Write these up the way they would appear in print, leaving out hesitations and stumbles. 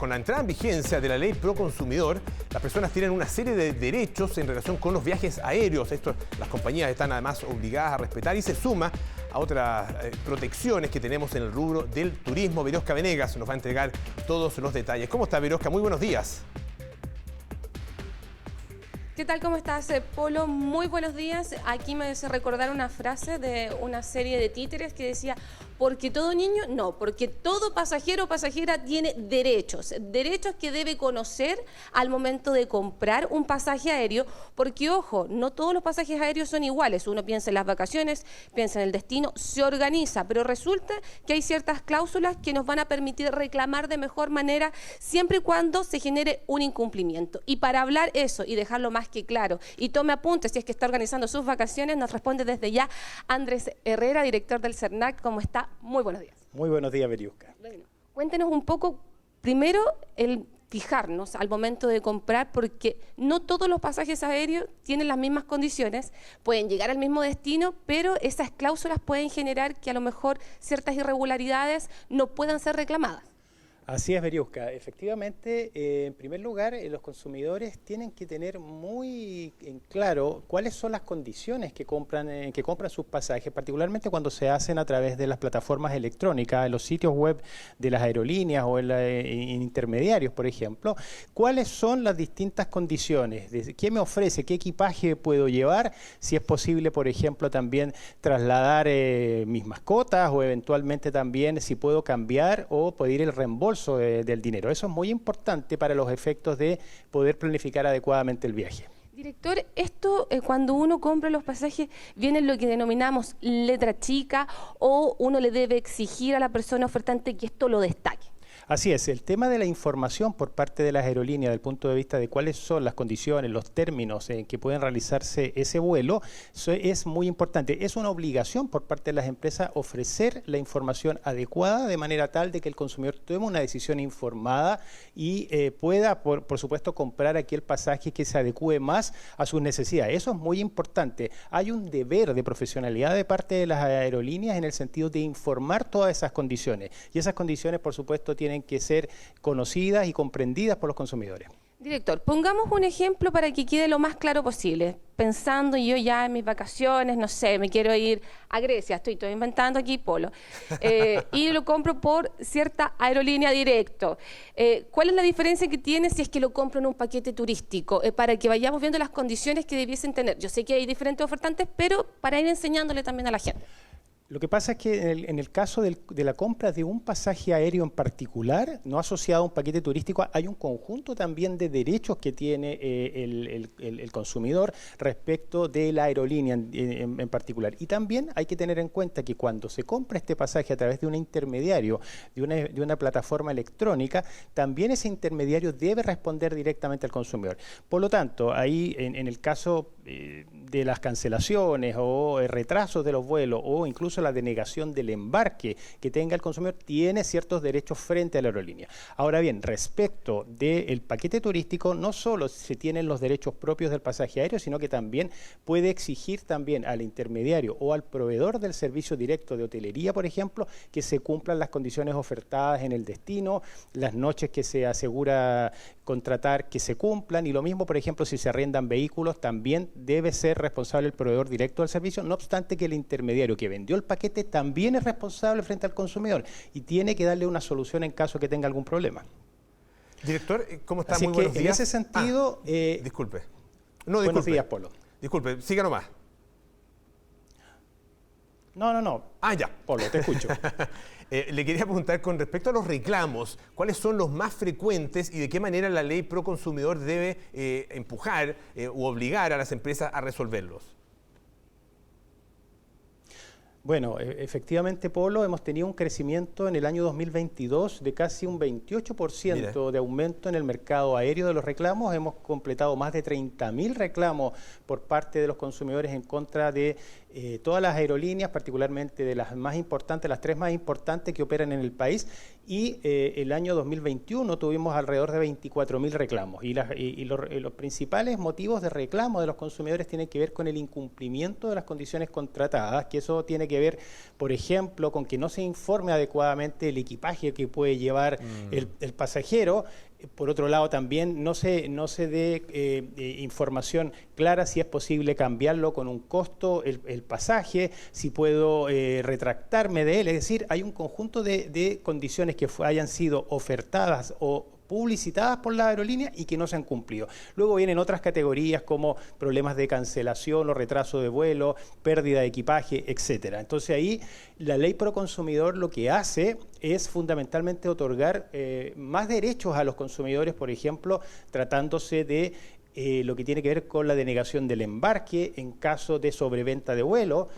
con la entrada en vigencia de la ley pro consumidor, las personas tienen una serie de derechos en relación con los viajes aéreos. Esto las compañías están además obligadas a respetar y se suma a otras protecciones que tenemos en el rubro del turismo. Verósca Venegas nos va a entregar todos los detalles. ¿Cómo está, Verósca? Muy buenos días. ¿Qué tal? ¿Cómo estás, Polo? Muy buenos días. Aquí me hace recordar una frase de una serie de títeres que decía: porque todo niño, no, porque todo pasajero o pasajera tiene derechos, derechos que debe conocer al momento de comprar un pasaje aéreo, porque ojo, no todos los pasajes aéreos son iguales. Uno piensa en las vacaciones, piensa en el destino, se organiza, pero resulta que hay ciertas cláusulas que nos van a permitir reclamar de mejor manera siempre y cuando se genere un incumplimiento. Y para hablar eso y dejarlo más que claro, y tome apuntes si es que está organizando sus vacaciones, nos responde desde ya Andrés Herrera, director del CERNAC. ¿Cómo está? Muy buenos días. Muy buenos días, Verósca. Bueno, cuéntenos un poco, primero, el fijarnos al momento de comprar, porque no todos los pasajes aéreos tienen las mismas condiciones, pueden llegar al mismo destino, pero esas cláusulas pueden generar que a lo mejor ciertas irregularidades no puedan ser reclamadas. Así es, Verósca. Efectivamente, en primer lugar, los consumidores tienen que tener muy en claro cuáles son las condiciones que compran sus pasajes, particularmente cuando se hacen a través de las plataformas electrónicas, en los sitios web de las aerolíneas o en intermediarios, por ejemplo. ¿Cuáles son las distintas condiciones? ¿Qué me ofrece? ¿Qué equipaje puedo llevar? Si es posible, por ejemplo, también trasladar mis mascotas, o eventualmente también si puedo cambiar o pedir el reembolso del dinero. Eso es muy importante para los efectos de poder planificar adecuadamente el viaje. Director, esto cuando uno compra los pasajes viene lo que denominamos letra chica, o uno le debe exigir a la persona ofertante que esto lo destaque. Así es, el tema de la información por parte de las aerolíneas, del punto de vista de cuáles son las condiciones, los términos en que pueden realizarse ese vuelo, es muy importante. Es una obligación por parte de las empresas ofrecer la información adecuada de manera tal de que el consumidor tome una decisión informada y pueda, por supuesto, comprar aquel pasaje que se adecue más a sus necesidades. Eso es muy importante. Hay un deber de profesionalidad de parte de las aerolíneas en el sentido de informar todas esas condiciones. Y esas condiciones, por supuesto, tienen que ser conocidas y comprendidas por los consumidores. Director, pongamos un ejemplo para que quede lo más claro posible. Pensando yo ya en mis vacaciones, no sé, me quiero ir a Grecia, estoy inventando aquí, Polo, y lo compro por cierta aerolínea directo. ¿Cuál es la diferencia que tiene si es que lo compro en un paquete turístico? Para que vayamos viendo las condiciones que debiesen tener. Yo sé que hay diferentes ofertantes, pero para ir enseñándole también a la gente. Lo que pasa es que en el caso de la compra de un pasaje aéreo en particular, no asociado a un paquete turístico, hay un conjunto también de derechos que tiene el consumidor respecto de la aerolínea en particular. Y también hay que tener en cuenta que cuando se compra este pasaje a través de un intermediario, de una plataforma electrónica, también ese intermediario debe responder directamente al consumidor. Por lo tanto, ahí en el caso de las cancelaciones o retrasos de los vuelos, o incluso la denegación del embarque que tenga el consumidor, tiene ciertos derechos frente a la aerolínea. Ahora bien, respecto del paquete turístico, no solo se tienen los derechos propios del pasaje aéreo, sino que también puede exigir también al intermediario o al proveedor del servicio directo de hotelería, por ejemplo, que se cumplan las condiciones ofertadas en el destino, las noches que se asegura contratar que se cumplan, y lo mismo, por ejemplo, si se arrendan vehículos, también debe ser responsable el proveedor directo del servicio, no obstante que el intermediario que vendió el paquete también es responsable frente al consumidor y tiene que darle una solución en caso que tenga algún problema. Director, ¿cómo está? Así Muy buenos días. En ese sentido... disculpe. No, disculpe. Buenos días, Polo. Disculpe, siga nomás. No. Ya. Polo, te escucho. Le quería preguntar con respecto a los reclamos, ¿cuáles son los más frecuentes y de qué manera la ley pro consumidor debe empujar u obligar a las empresas a resolverlos? Bueno, efectivamente, Polo, hemos tenido un crecimiento en el año 2022 de casi un 28% de aumento en el mercado aéreo de los reclamos. Hemos completado más de 30.000 reclamos por parte de los consumidores en contra de todas las aerolíneas, particularmente de las más importantes, las 3 más importantes que operan en el país, y el año 2021 tuvimos alrededor de 24.000 reclamos. Y los principales motivos de reclamo de los consumidores tienen que ver con el incumplimiento de las condiciones contratadas, que eso tiene que ver, por ejemplo, con que no se informe adecuadamente el equipaje que puede llevar el pasajero. Por otro lado, también no se dé información clara si es posible cambiarlo con un costo el pasaje, si puedo retractarme de él. Es decir, hay un conjunto de condiciones que hayan sido ofertadas o publicitadas por la aerolínea y que no se han cumplido. Luego vienen otras categorías como problemas de cancelación o retraso de vuelo, pérdida de equipaje, etcétera. Entonces ahí la ley Proconsumidor lo que hace es fundamentalmente otorgar más derechos a los consumidores, por ejemplo, tratándose de lo que tiene que ver con la denegación del embarque en caso de sobreventa de vuelo,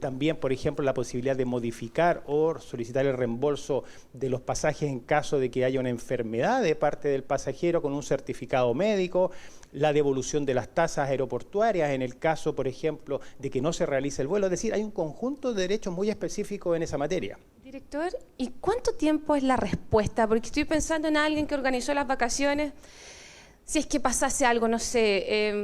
también, por ejemplo, la posibilidad de modificar o solicitar el reembolso de los pasajes en caso de que haya una enfermedad de parte del pasajero con un certificado médico, la devolución de las tasas aeroportuarias en el caso, por ejemplo, de que no se realice el vuelo. Es decir, hay un conjunto de derechos muy específicos en esa materia. Director, ¿y cuánto tiempo es la respuesta? Porque estoy pensando en alguien que organizó las vacaciones. Si es que pasase algo, no sé,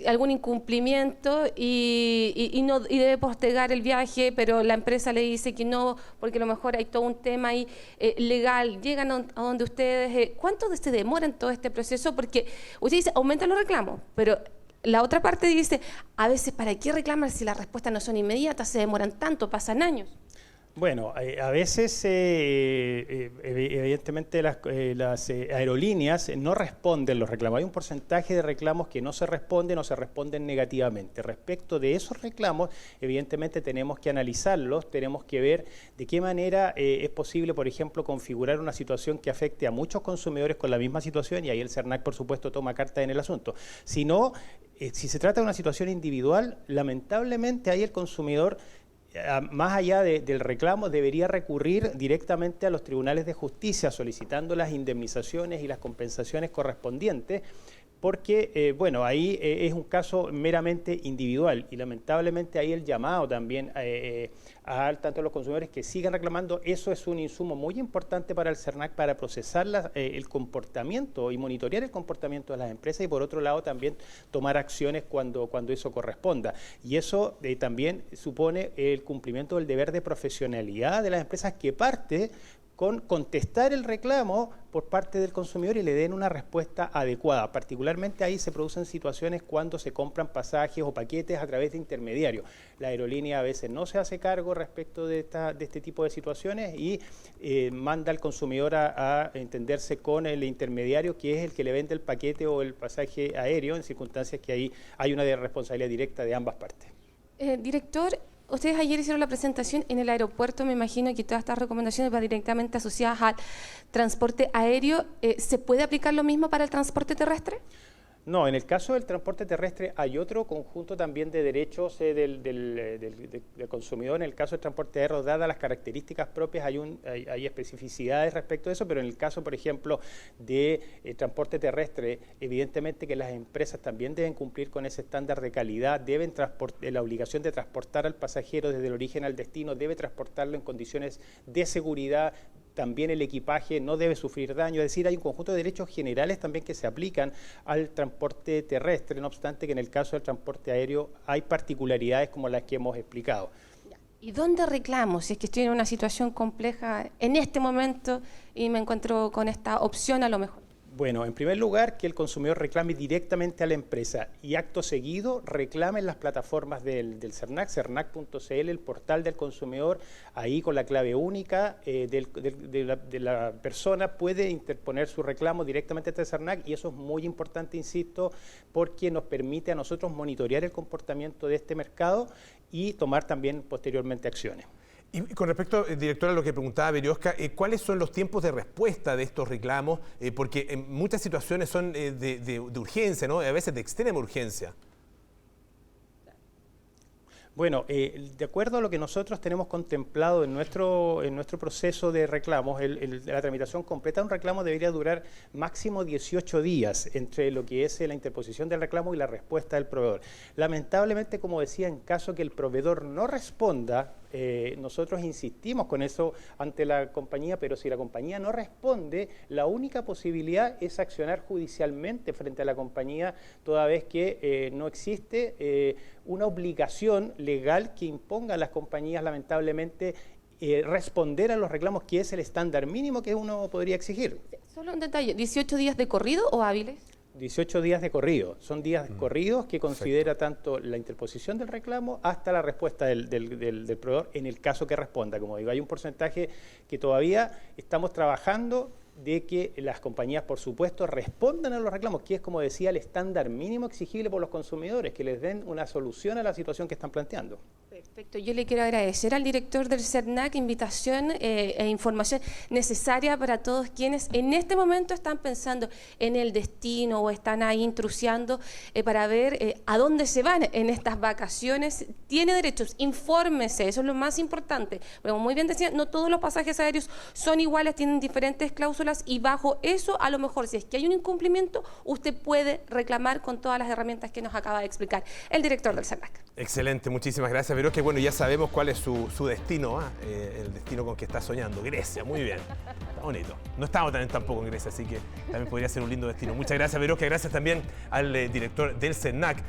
algún incumplimiento y debe postergar el viaje, pero la empresa le dice que no, porque a lo mejor hay todo un tema ahí legal, llegan a donde ustedes, ¿cuánto se demora en todo este proceso? Porque usted dice, aumentan los reclamos, pero la otra parte dice, a veces, ¿para qué reclamar si las respuestas no son inmediatas, se demoran tanto, pasan años? Bueno, a veces evidentemente las aerolíneas no responden los reclamos. Hay un porcentaje de reclamos que no se responden o se responden negativamente. Respecto de esos reclamos, evidentemente tenemos que analizarlos, tenemos que ver de qué manera es posible, por ejemplo, configurar una situación que afecte a muchos consumidores con la misma situación, y ahí el CERNAC, por supuesto, toma carta en el asunto. Si no, si se trata de una situación individual, lamentablemente ahí el consumidor, más allá del reclamo, debería recurrir directamente a los tribunales de justicia solicitando las indemnizaciones y las compensaciones correspondientes, porque, bueno, ahí es un caso meramente individual y lamentablemente ahí el llamado también a tanto a los consumidores que sigan reclamando. Eso es un insumo muy importante para el CERNAC para procesar el comportamiento y monitorear el comportamiento de las empresas, y por otro lado también tomar acciones cuando eso corresponda. Y eso también supone el cumplimiento del deber de profesionalidad de las empresas, que parte con contestar el reclamo por parte del consumidor y le den una respuesta adecuada. Particularmente ahí se producen situaciones cuando se compran pasajes o paquetes a través de intermediarios. La aerolínea a veces no se hace cargo respecto de este tipo de situaciones y manda al consumidor a entenderse con el intermediario, que es el que le vende el paquete o el pasaje aéreo, en circunstancias que ahí hay una responsabilidad directa de ambas partes. Director, ustedes ayer hicieron la presentación en el aeropuerto, me imagino que todas estas recomendaciones van directamente asociadas al transporte aéreo. ¿Se puede aplicar lo mismo para el transporte terrestre? No, en el caso del transporte terrestre hay otro conjunto también de derechos del consumidor. En el caso del transporte aéreo, dadas las características propias, hay especificidades respecto a eso, pero en el caso, por ejemplo, de transporte terrestre, evidentemente que las empresas también deben cumplir con ese estándar de calidad, deben la obligación de transportar al pasajero desde el origen al destino, debe transportarlo en condiciones de seguridad. También el equipaje no debe sufrir daño, es decir, hay un conjunto de derechos generales también que se aplican al transporte terrestre, no obstante que en el caso del transporte aéreo hay particularidades como las que hemos explicado. ¿Y dónde reclamo si es que estoy en una situación compleja en este momento y me encuentro con esta opción a lo mejor? Bueno, en primer lugar, que el consumidor reclame directamente a la empresa y acto seguido reclame en las plataformas del CERNAC, cernac.cl, el portal del consumidor. Ahí con la clave única de la persona puede interponer su reclamo directamente ante el CERNAC, y eso es muy importante, insisto, porque nos permite a nosotros monitorear el comportamiento de este mercado y tomar también posteriormente acciones. Y con respecto, directora, a lo que preguntaba Berioska, ¿cuáles son los tiempos de respuesta de estos reclamos? Porque en muchas situaciones son de urgencia, ¿no? A veces de extrema urgencia. Bueno, de acuerdo a lo que nosotros tenemos contemplado en nuestro proceso de reclamos, la tramitación completa de un reclamo debería durar máximo 18 días entre lo que es la interposición del reclamo y la respuesta del proveedor. Lamentablemente, como decía, en caso que el proveedor no responda, nosotros insistimos con eso ante la compañía, pero si la compañía no responde, la única posibilidad es accionar judicialmente frente a la compañía, toda vez que no existe una obligación legal que imponga a las compañías, lamentablemente, responder a los reclamos, que es el estándar mínimo que uno podría exigir. Solo un detalle, ¿18 días de corrido o hábiles? 18 días de corrido, son días corridos que considera tanto la interposición del reclamo hasta la respuesta del proveedor en el caso que responda. Como digo, hay un porcentaje que todavía estamos trabajando de que las compañías, por supuesto, respondan a los reclamos, que es, como decía, el estándar mínimo exigible por los consumidores, que les den una solución a la situación que están planteando. Perfecto, yo le quiero agradecer al director del CERNAC invitación e información necesaria para todos quienes en este momento están pensando en el destino o están ahí intrusiando para ver a dónde se van en estas vacaciones. Tiene derechos, infórmese, eso es lo más importante. Como muy bien decía, no todos los pasajes aéreos son iguales, tienen diferentes cláusulas y bajo eso, a lo mejor, si es que hay un incumplimiento, usted puede reclamar con todas las herramientas que nos acaba de explicar el director del CERNAC. Excelente, muchísimas gracias, Verónica. Bueno, ya sabemos cuál es su destino, el destino con que está soñando, Grecia, muy bien, está bonito. No estamos tampoco en Grecia, así que también podría ser un lindo destino. Muchas gracias, Verónica, gracias también al director del CERNAC.